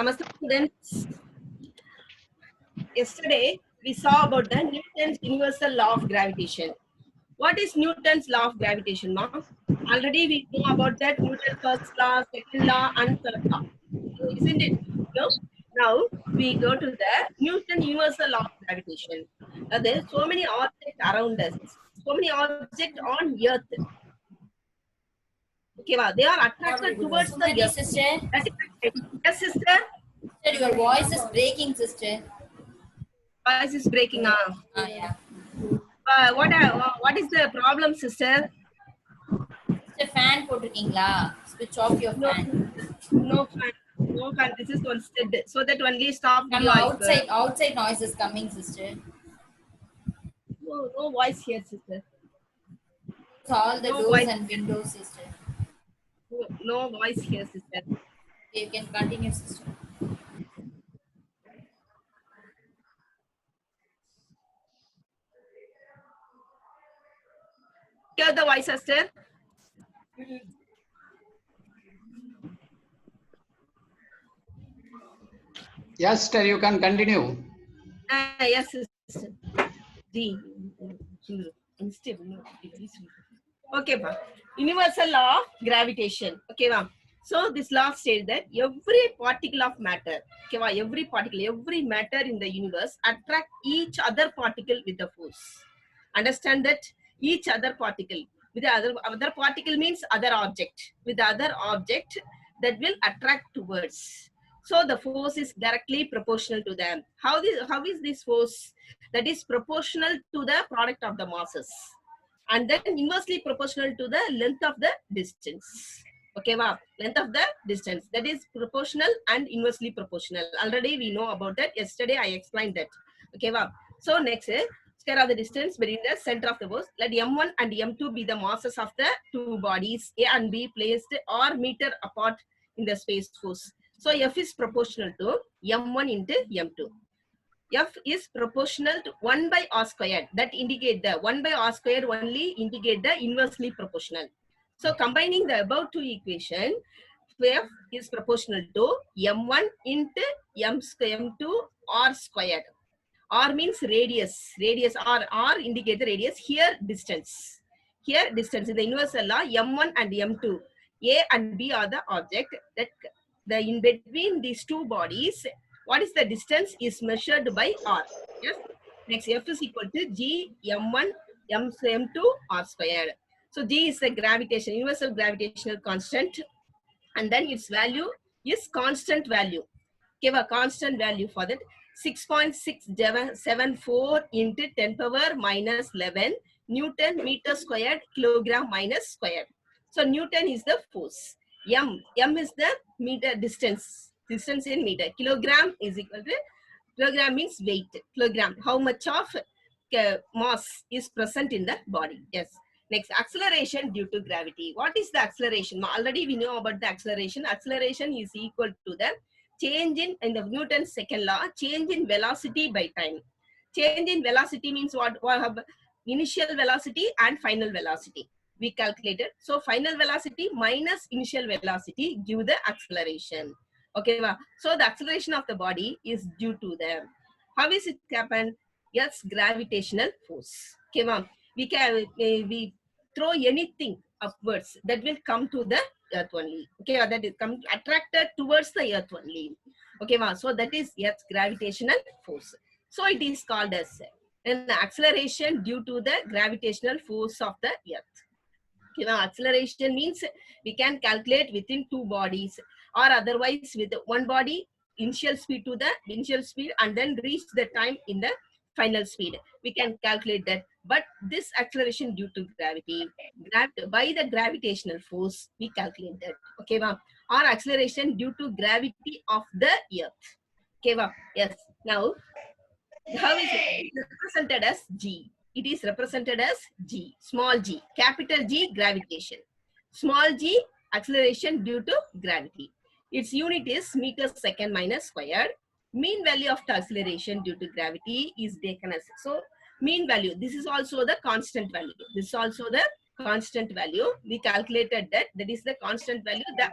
Namaste students. Yesterday we saw about the Newton's universal law of gravitation. What is Newton's law of gravitation, ma? Already we know about that Newton's first law, second law, and third law. Isn't it? No? Now we go to the Newton universal law of gravitation. There are so many objects around us, so many objects on Earth. Okay, they are attracted towards the Sumati, Earth. sister. Yes, sister. Sister, your voice is breaking, sister. Voice is breaking off. Yeah. What is the problem, sister? Sister, fan போட்டிருக்கீங்களா? Switch off your fan. No fan. This is one said so that only stop Come the outside noise is coming, sister. No voice here, sister. All the No doors voice. and windows, sister. No voice here, sister. You can continue, sister. Hear the voice, sister. Yes, sir, you can continue. Yes, sister. Okay, ma. Universal law of gravitation. Okay, ma. So this law states that every particle of matter, okay, ma, every matter in the universe attract each other particle with the force. Understand that each other particle with the other particle means other object with the other object that will attract towards. So the force is directly proportional to them. How is this force? That is proportional to the product of the masses, and then inversely proportional to the length of the distance. Okay, wow. Length of the distance, that is proportional and inversely proportional. Already we know about that. Yesterday I explained that. Okay, wow. So next, square of the distance between the center of the force. Let M1 and M2 be the masses of the two bodies A and B placed or meter apart in the space force. So F is proportional to M1 into M2. F is proportional to 1 by R squared. That indicate the 1 by R squared only indicate the inversely proportional. So combining the above two equation, F is proportional to M1 into M2 R squared. R means radius. R indicate the radius. Here distance. Here distance in the universal law, M1 and M2. A and B are the object. That the in between these two bodies, what is the distance is measured by R. Yes. Next, F is equal to G M1 M2 R squared. So G is the gravitation, universal gravitational constant, and then its value is constant value. Give a constant value for that. 6.674 into 10 power minus 11 Newton meter squared kilogram minus squared. So Newton is the force. M is the meter distance in meter. Kilogram is equal to, kilogram means weight. Kilogram, how much of mass is present in the body. Yes. Next, acceleration due to gravity. What is the acceleration? Already we know about the acceleration. Acceleration is equal to the change in the Newton's second law, change in velocity by time. Change in velocity means what have initial velocity and final velocity. We calculated. So final velocity minus initial velocity give the acceleration. Okay, so the acceleration of the body is due to the, how is it happen? Yes, gravitational force. Okay, we throw anything upwards, that will come to the earth only. Okay, that is come attracted towards the earth only. Okay, so that is Earth's gravitational force. So it is called as an acceleration due to the gravitational force of the earth. Okay, acceleration means we can calculate within two bodies, or otherwise with one body initial speed to the initial speed and then reach the time in the final speed. We can calculate that. But this acceleration due to gravity, by the gravitational force, we calculate that. Okay, or acceleration due to gravity of the earth. Okay, yes. Now, how is it represented as G? It is represented as G, small g, capital G, gravitation. Small g, acceleration due to gravity. Its unit is meters second minus squared. Mean value of the acceleration due to gravity is taken as, so mean value, this is also the constant value. This is also the constant value. We calculated that is the constant value that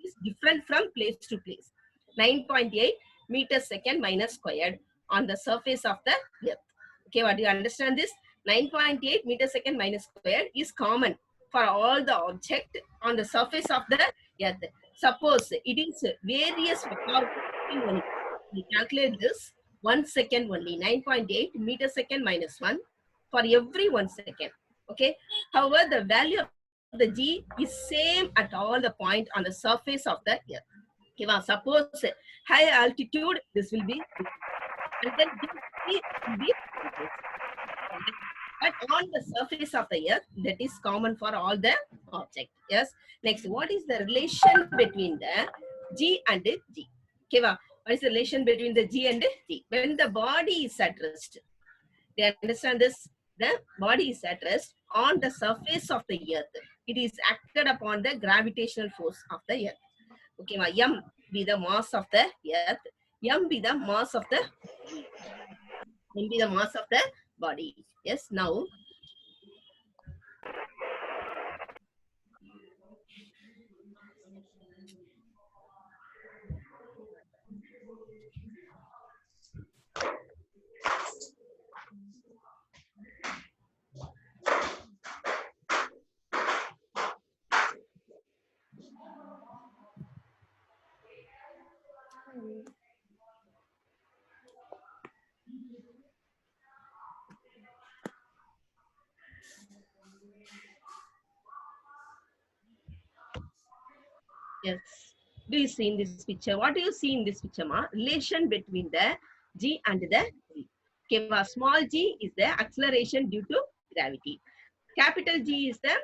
is different from place to place. 9.8 meters second minus squared on the surface of the earth. Okay, what do you understand this? 9.8 meters second minus squared is common for all the object on the surface of the earth. Suppose it is various velocity, we calculate this 1 second only, 9.8 meters second minus 1 for every 1 second. Okay. However, the value of the g is same at all the point on the surface of the earth. Okay, well, suppose high altitude, this will be, and then this will be, but on the surface of the earth, that is common for all the object. Yes. Next, what is the relation between the g and g? Okay, well, what is the relation between the g and g? When the body is at rest, they understand this. The body is at rest on the surface of the earth. It is acted upon the gravitational force of the earth. Okay, m be the mass of the earth, m be the mass of the body. Yes, now yes. Do you see in this picture? What do you see in this picture, ma? Relation between the g and the g. Okay, small g is the acceleration due to gravity. Capital G is the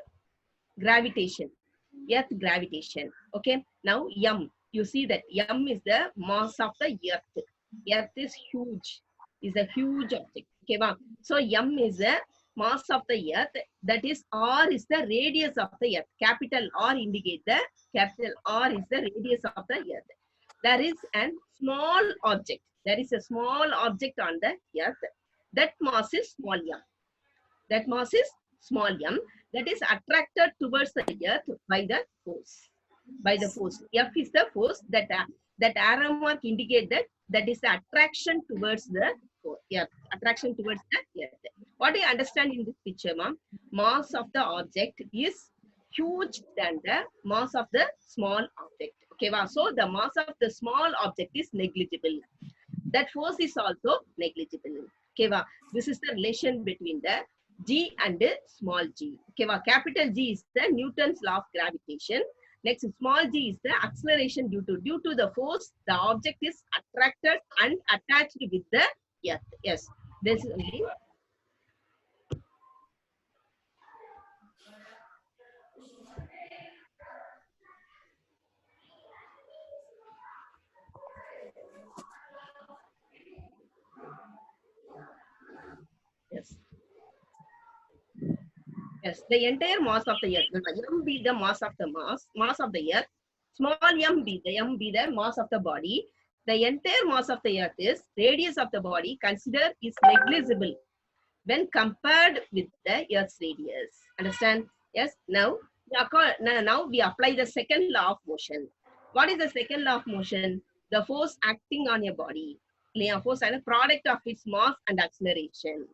gravitation, earth gravitation. Okay, now m, you see that m is the mass of the earth. Earth is huge, is a huge object. Okay, so m is the mass of the earth, that is r is the radius of the earth. Capital R indicate the capital R is the radius of the earth. There is a small object. There is a small object on the earth. That mass is small m. That mass is small m, that is attracted towards the earth by the force. By the force. F is the force that arrow mark indicate that is the attraction towards the earth. Attraction towards the earth. What do you understand in this picture, ma'am? Mass of the object is huge than the mass of the small object. Okay, so the mass of the small object is negligible. That force is also negligible. Okay, this is the relation between the g and small g. Okay, capital G is the Newton's law of gravitation. Next, small g is the acceleration due to the force the object is attracted and attached with the earth. Yes, this is only. Yes. Yes, the entire mass of the earth. M be the mass of the mass of the earth. Small m be the mass of the body. The entire mass of the earth is radius of the body considered is negligible when compared with the earth's radius. Understand? Yes. Now we apply the second law of motion. What is the second law of motion? The force acting on your body. Force and a product of its mass and acceleration.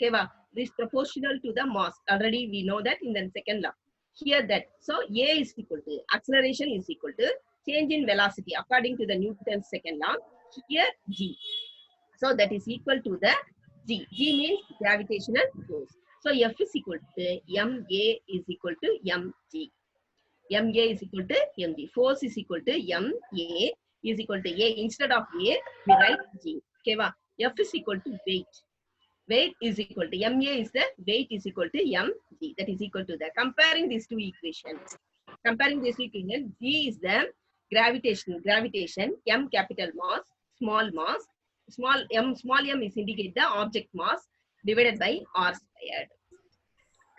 Okay, this proportional to the mass. Already we know that in the second law. Here that. So A is equal to acceleration is equal to change in velocity according to the Newton's second law. Here G. So that is equal to the G. G means gravitational force. So F is equal to MA is equal to MG. MA is equal to MG. Force is equal to MA is equal to A. Instead of A, we write G. Okay, F is equal to weight. Weight is equal to MA is the weight is equal to MG. That is equal to the. Comparing these two equations. Comparing this equation, G is the gravitation, M capital mass, small mass. Small m is indicate the object mass divided by r squared.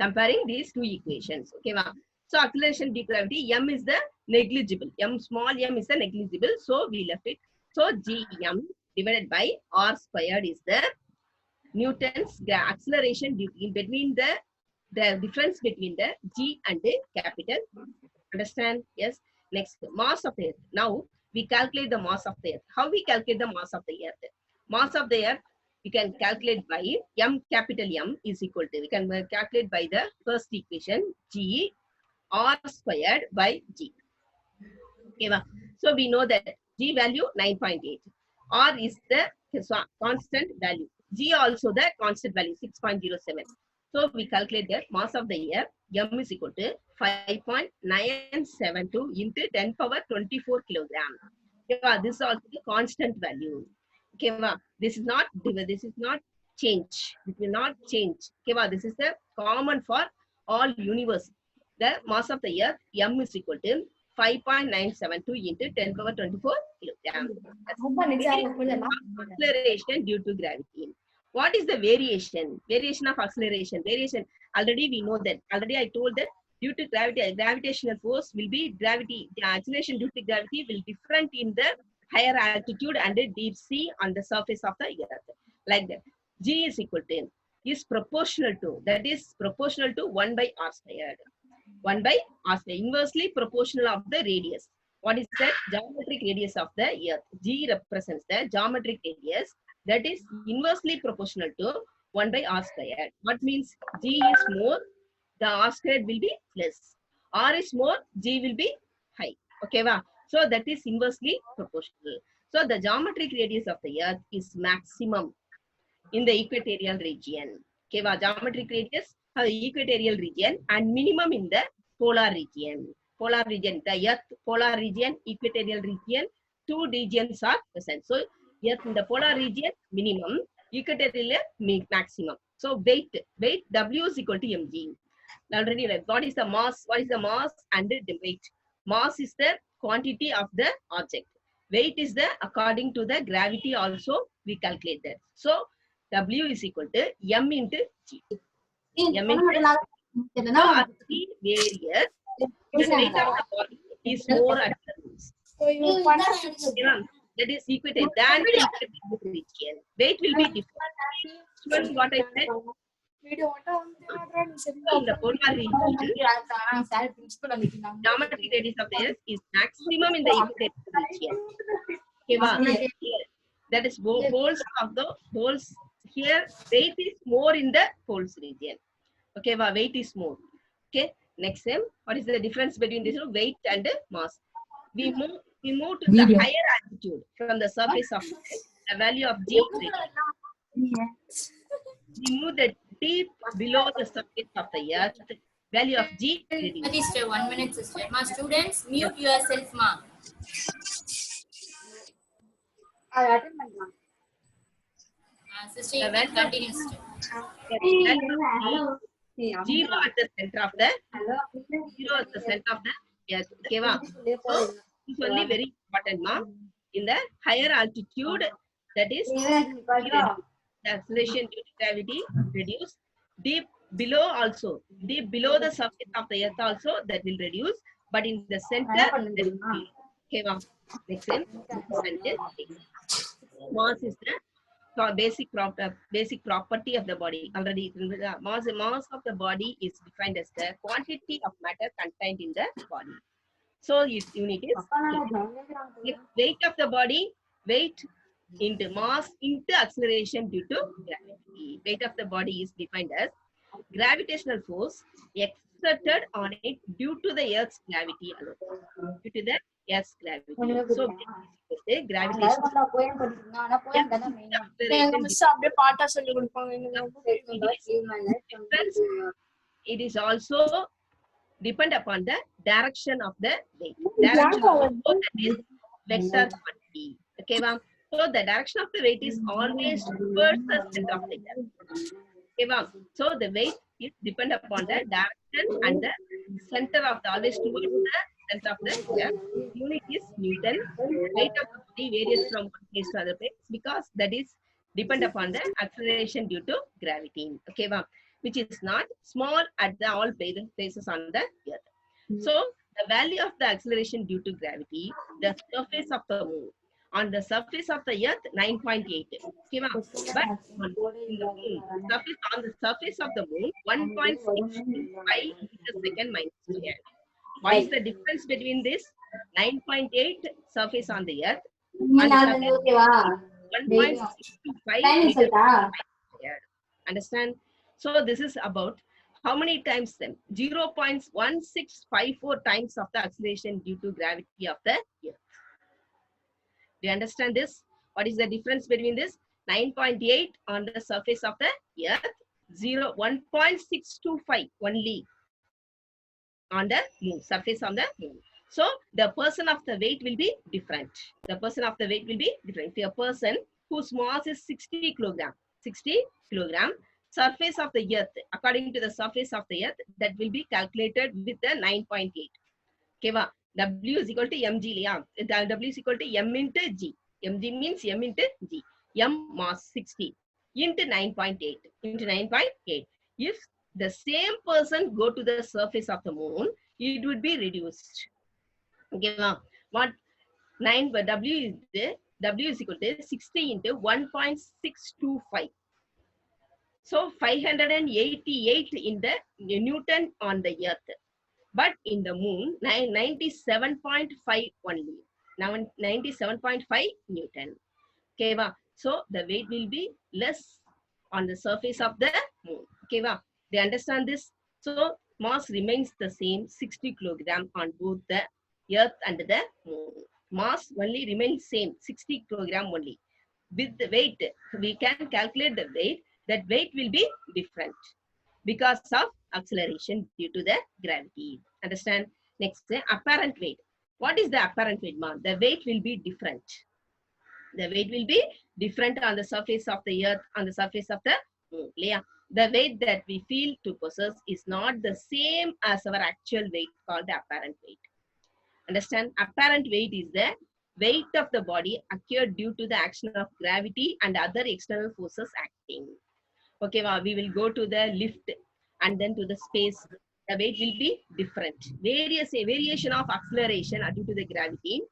Comparing these two equations. Okay, so acceleration due to gravity, m is the negligible. Small m is the negligible, so we left it. So Gm divided by r squared is the Newton's acceleration due in between the difference between the G and the capital. Understand? Yes. Next, mass of the earth. Now we calculate the mass of the earth. How we calculate the mass of the earth? Mass of the earth we can calculate by M, capital M is equal to, we can calculate by the first equation, G R squared by G. Okay, so we know that G value 9.8. R is the constant value. G also the constant value 6.07. So we calculate that mass of the earth M is equal to 5.972 into 10 power 24 kilogram. Okay, this is also the constant value. Okay, this is not change. It will not change. Okay, this is the common for all universe. The mass of the earth M is equal to 5.972 into 10 power 24 kilogram. Acceleration due to gravity. What is the variation? Variation of acceleration. Variation. Already we know that. Already I told that due to gravity, gravitational force will be gravity. The acceleration due to gravity will different in the higher altitude and the deep sea on the surface of the earth. Like that. G is equal to, is proportional to, that is proportional to 1 by r squared. 1 by r squared, inversely proportional of the radius. What is that? Geometric radius of the earth. G represents the geometric radius that is inversely proportional to 1 by r squared. What means G is more, the r squared will be less. R is more, G will be high. Okay, va? So that is inversely proportional. So the geometric radius of the earth is maximum in the equatorial region. Okay, va? Geometric radius equatorial region and minimum in the polar region. Polar region, the earth polar region, equatorial region, two regions are present. So earth in the polar region minimum, equatorial maximum. So weight W is equal to mg. Already read what is the mass, and the weight. Mass is the quantity of the object. Weight is the according to the gravity also we calculate that. So W is equal to M into G. M into G. So as G varies, the weight of the body is more at the roots. That is equatorial than the equatorial region. Weight will be different. Students, what I said? In the polar region, geometric radius of the earth is maximum in the equatorial region. Okay, that is poles of the poles. Here, weight is more in the poles region. Okay, weight is more. Okay, next time, what is the difference between this weight and mass? We move to the higher altitude from the surface of the value of G. We move the deep below the surface of the earth. Value of G reduced. Sister, 1 minute, sister. Ma, students, mute yourself, ma. Sister, you can continue, sister. Zero at the center of the earth. Okay, so it's only very important, ma. In the higher altitude, that is the acceleration due to gravity reduce. Deep below also, deep below the surface of the earth also that will reduce, but in the center that will be. Okay, next time. Mass is the basic property of the body. Already the mass of the body is defined as the quantity of matter contained in the body. So its unit is weight of the body, weight into mass into acceleration due to gravity. Weight of the body is defined as gravitational force exerted on it due to the Earth's gravity alone. Due to the Earth's gravity. So the gravitational it is also depend upon the direction of the weight. Direction of the weight is vector quantity. Okay, ma'am. So the direction of the weight is always towards the center of the earth. Okay, ma'am. So the weight is depend upon the direction and the center of the always towards the center of the earth. Unit is Newton. The weight of the body varies from one place to other place because that is depend upon the acceleration due to gravity. Okay, ma'am. Which is not small at the all places on the earth. So the value of the acceleration due to gravity, the surface of the moon. On the surface of the earth, 9.8. Okay, but on the surface of the moon, 1.625 meters second minus square. What is the difference between this 9.8 surface on the earth and the surface 1.625 meters squared? Understand? So this is about how many times then? 0.1654 times of the acceleration due to gravity of the earth. Do you understand this? What is the difference between this? 9.8 on the surface of the earth, 1.625 only on the moon, surface on the moon. So the person of the weight will be different. The person of the weight will be different. If a person whose mass is 60 kilogram, surface of the earth, according to the surface of the earth, that will be calculated with the 9.8. Okay, W is equal to mg. W is equal to m into g. Mg means m into g. M mass 60 into 9.8 into 9.8. If the same person go to the surface of the moon, it would be reduced. Okay, what 9 W is the W is equal to 60 into 1.625. So 588 in the Newton on the earth. But in the moon, 97.5 only. Now 97.5 Newton. Okay, so the weight will be less on the surface of the moon. Okay, they understand this. So mass remains the same, 60 kilogram on both the earth and the moon. Mass only remains same, 60 kilogram only. With the weight, we can calculate the weight. That weight will be different because of acceleration due to the gravity. Understand? Next, the apparent weight. What is the apparent weight, ma'am? The weight will be different. The weight will be different on the surface of the earth, on the surface of the moon. The weight that we feel to possess is not the same as our actual weight, called the apparent weight. Understand? Apparent weight is the weight of the body occurred due to the action of gravity and other external forces acting. Okay, we will go to the lift and then to the space. The weight will be different. Variation of acceleration due to the gravity.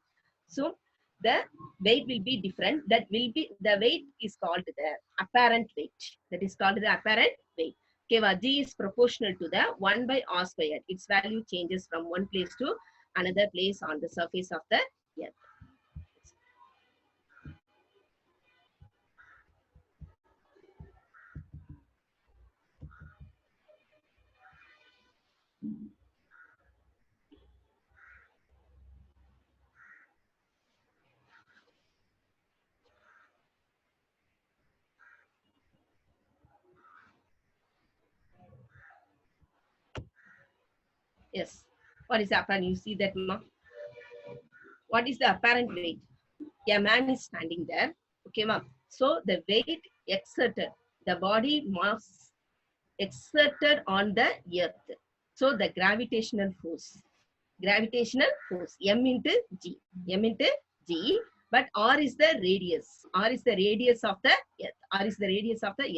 So the weight will be different. That will be the weight is called the apparent weight. That is called the apparent weight. Okay, G is proportional to the 1 by r squared. Its value changes from one place to another place on the surface of the earth. Yes. What is apparent? You see that, ma? What is the apparent weight? A man is standing there. Okay, ma'am. So the weight exerted, the body mass exerted on the earth. So the gravitational force, M into G, but R is the radius. R is the radius of the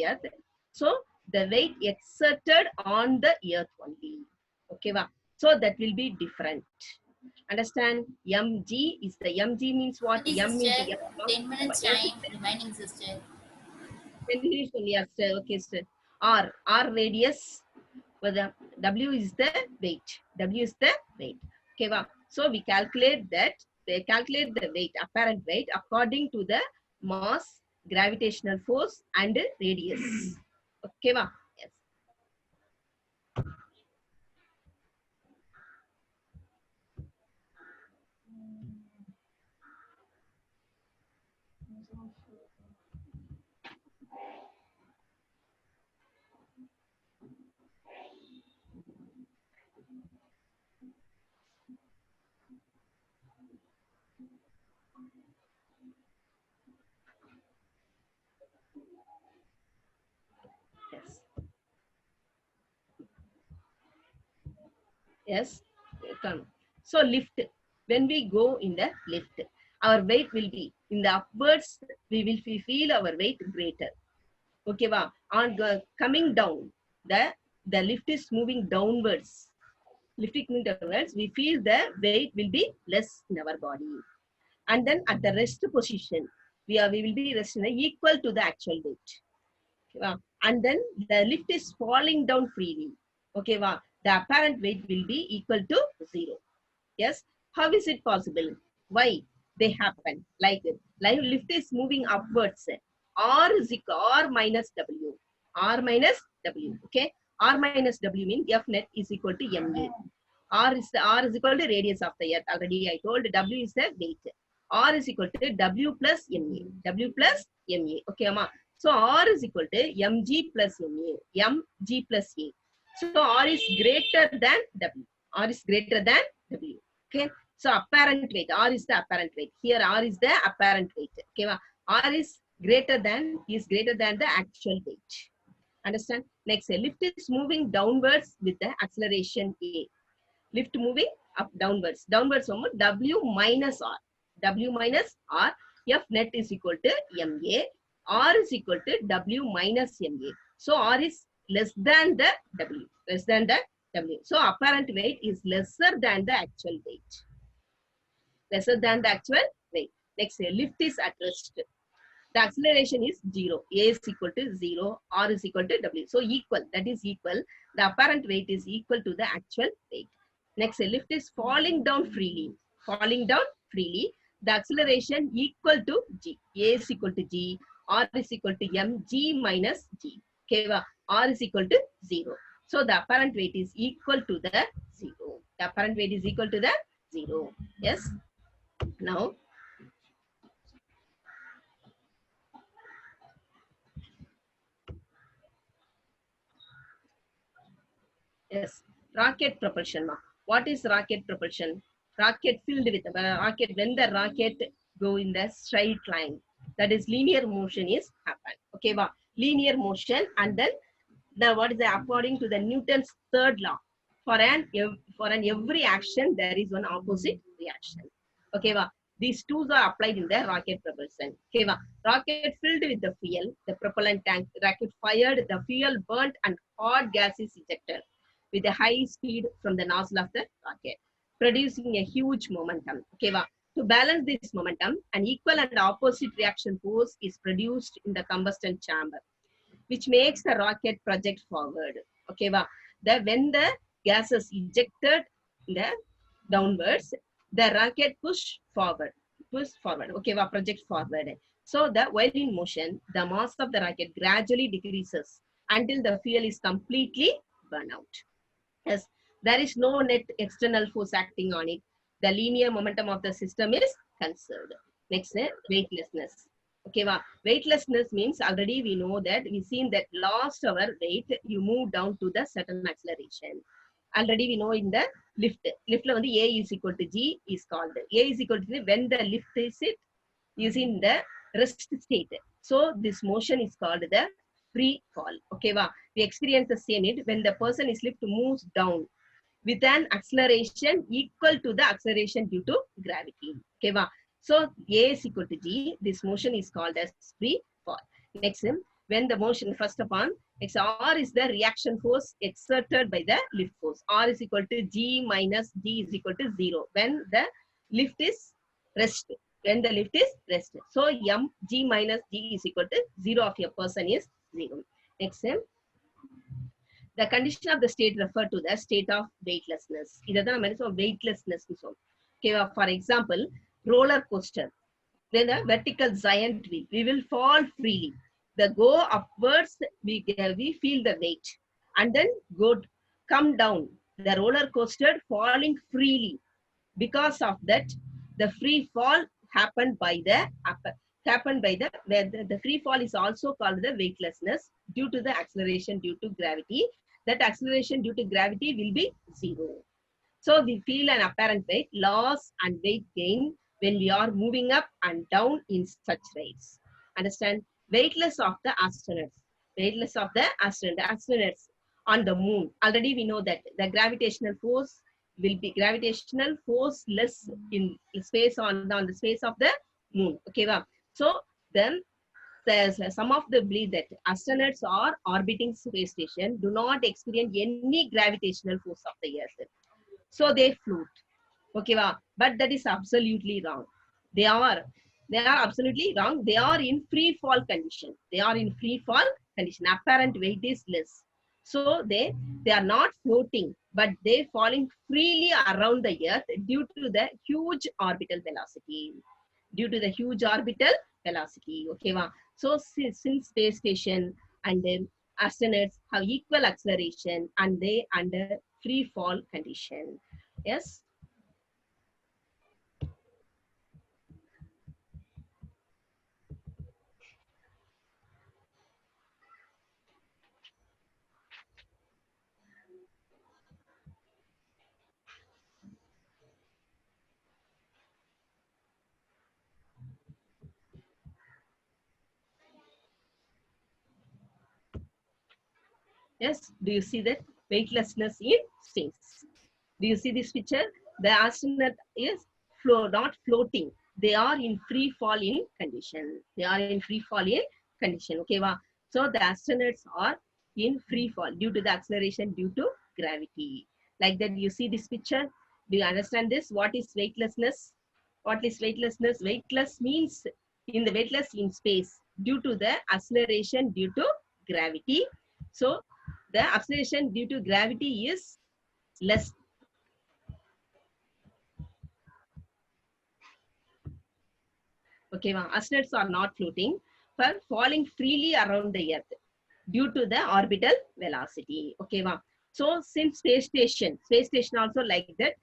earth. So the weight exerted on the earth only. Okay, ma'am. So that will be different. Understand? Mg is the MG means what? Sister, M into 10 minutes time remaining, sister. 10 minutes only, sir. Okay, sir. R radius, but the W is the weight. Okay, wow. So we calculate that. They calculate the weight, apparent weight, according to the mass, gravitational force, and radius. Okay, wow. Yes. Yes. Yes. Come. So lift. When we go in the lift, our weight will be in the upwards. We will feel our weight greater. Okay, wow. On coming down, the lift is moving downwards. Lifting downwards, we feel the weight will be less in our body. And then at the rest position, we will be resting equal to the actual weight. Okay, wow. And then the lift is falling down freely. Okay, wow. The apparent weight will be equal to 0. Yes. How is it possible? Why they happen like it? Like lift is moving upwards. R is equal R minus W. R minus W. Okay. R minus W means F net is equal to MA. R is equal to radius of the earth. Already I told W is the weight. R is equal to W plus MA. W plus MA. Okay, Amma. So R is equal to mg plus MA. Mg plus A. So R is greater than W. R is greater than W. Okay. So apparent weight. R is the apparent weight. Here R is the apparent weight. Okay, Ma. R is greater than the actual weight. Understand? Next, a lift is moving downwards with the acceleration A. Lift moving up downwards. Downwards W minus R. W minus R. F net is equal to MA. R is equal to W minus MA. So R is less than the W. Less than the W. So apparent weight is lesser than the actual weight. Lesser than the actual weight. Next, lift is at rest. The acceleration is 0. A is equal to 0. R is equal to W. So equal. That is equal. The apparent weight is equal to the actual weight. Next, a lift is falling down freely. Falling down freely. The acceleration equal to G. A is equal to G. R is equal to M. G minus G. Okay, R is equal to 0. So the apparent weight is equal to the 0. The apparent weight is equal to the 0. Yes. Now, yes, rocket propulsion. What is rocket propulsion? Rocket filled with rocket, when the rocket go in the straight line, that is linear motion is happen. Okay, linear motion, and then the what is the according to the Newton's third law, for an every action there is one opposite reaction. Okay, these two are applied in the rocket propulsion. Okay, rocket filled with the fuel, the propellant tank, rocket fired, the fuel burnt, and hot gas is ejected with a high speed from the nozzle of the rocket, producing a huge momentum. Okay, to balance this momentum, an equal and opposite reaction force is produced in the combustion chamber, which makes the rocket project forward. Okay, when the gas is ejected downwards, the rocket push forward. Okay, project forward. So while in motion, the mass of the rocket gradually decreases until the fuel is completely burned out. Yes, there is no net external force acting on it. The linear momentum of the system is conserved. Next, weightlessness. Okay, weightlessness means already we know that we seen that lost our weight, you move down to the certain acceleration. Already we know in the lift. Lift A is equal to G is called. A is equal to G when the lift is in the rest state. So this motion is called the free fall. Okay, we experience the same it when the person is lift moves down with an acceleration equal to the acceleration due to gravity. Okay, so A is equal to G. This motion is called as free fall. Next, when the motion, first upon, R is the reaction force exerted by the lift force. R is equal to G minus G is equal to 0 when the lift is rest. When the lift is rest. So M G minus G is equal to 0 of a person is 0. Next, the condition of the state referred to the state of weightlessness. This is weightlessness. Okay, for example, roller coaster. Then a vertical giant wheel. We will fall freely. The go upwards, we feel the weight, and then come down. The roller coaster falling freely. Because of that, the free fall happened by the free fall is also called the weightlessness due to the acceleration due to gravity. That acceleration due to gravity will be 0. So we feel an apparent weight loss and weight gain when we are moving up and down in such rates. Understand? Weightless of the astronauts. Weightless of the astronauts on the moon. Already we know that the gravitational force will be gravitational force less in space on the space of the moon. Okay, so then there's some of the believe that astronauts are orbiting space station do not experience any gravitational force of the earth, so they float. Okay, but that is absolutely wrong. They are absolutely wrong. They are in free fall condition. They are in free fall condition. Apparent weight is less. So they are not floating, but they falling freely around the earth due to the huge orbital velocity. Due to the huge orbital velocity. Okay, wow. So since space station and astronauts have equal acceleration and they under free fall condition. Yes. Yes. Do you see that weightlessness in space? Do you see this picture? The astronaut is not floating. They are in free fall in condition. They are in free fall in condition. Okay, wow. So the astronauts are in free fall due to the acceleration due to gravity. Like that, you see this picture. Do you understand this? What is weightlessness? What is weightlessness? Weightless means in the weightless in space due to the acceleration due to gravity. So the acceleration due to gravity is less. Okay, astronauts are not floating, but falling freely around the earth due to the orbital velocity. Okay, so since space station also like that,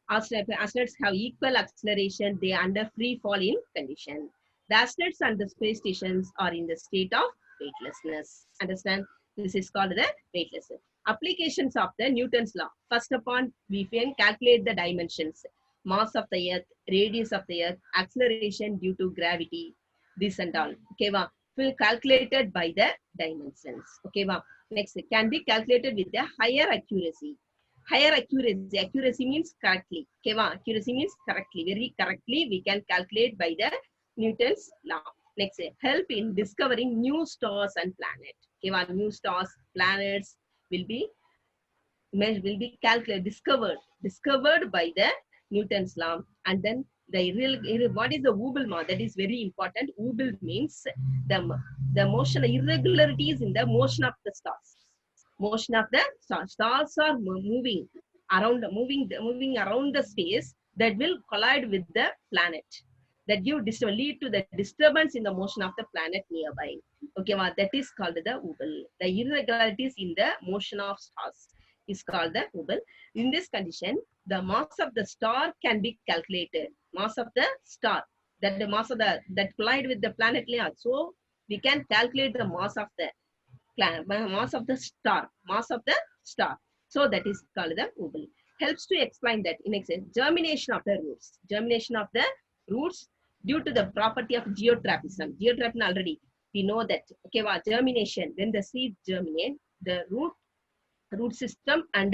astronauts have equal acceleration. They are under free fall in condition. The astronauts and the space stations are in the state of weightlessness. Understand? This is called the weightlessness. Applications of the Newton's law. First upon, we can calculate the dimensions. Mass of the earth, radius of the earth, acceleration due to gravity, this and all. Okay, will calculated by the dimensions. Okay, next, it can be calculated with the higher accuracy. Higher accuracy. Accuracy means correctly. Okay, accuracy means correctly. Very correctly, we can calculate by the Newton's law. Next, help in discovering new stars and planets. Okay, new stars, planets will be calculated, discovered by the Newton's law. And then what is the Hubble law? That is very important. Hubble means the motion, irregularities in the motion of the stars. Motion of the stars. Stars are moving around the space that will collide with the planet. That lead to the disturbance in the motion of the planet nearby. Okay, that is called the Hubble. The irregularities in the motion of stars is called the Hubble. In this condition, the mass of the star can be calculated. Mass of the star, that the mass of that collide with the planet. So we can calculate the mass of the star. So that is called the Hubble. Helps to explain that in example, germination of the roots. Germination of the roots due to the property of geotropism. Geotropism already we know that. Okay, germination, when the seed germinate, the root system and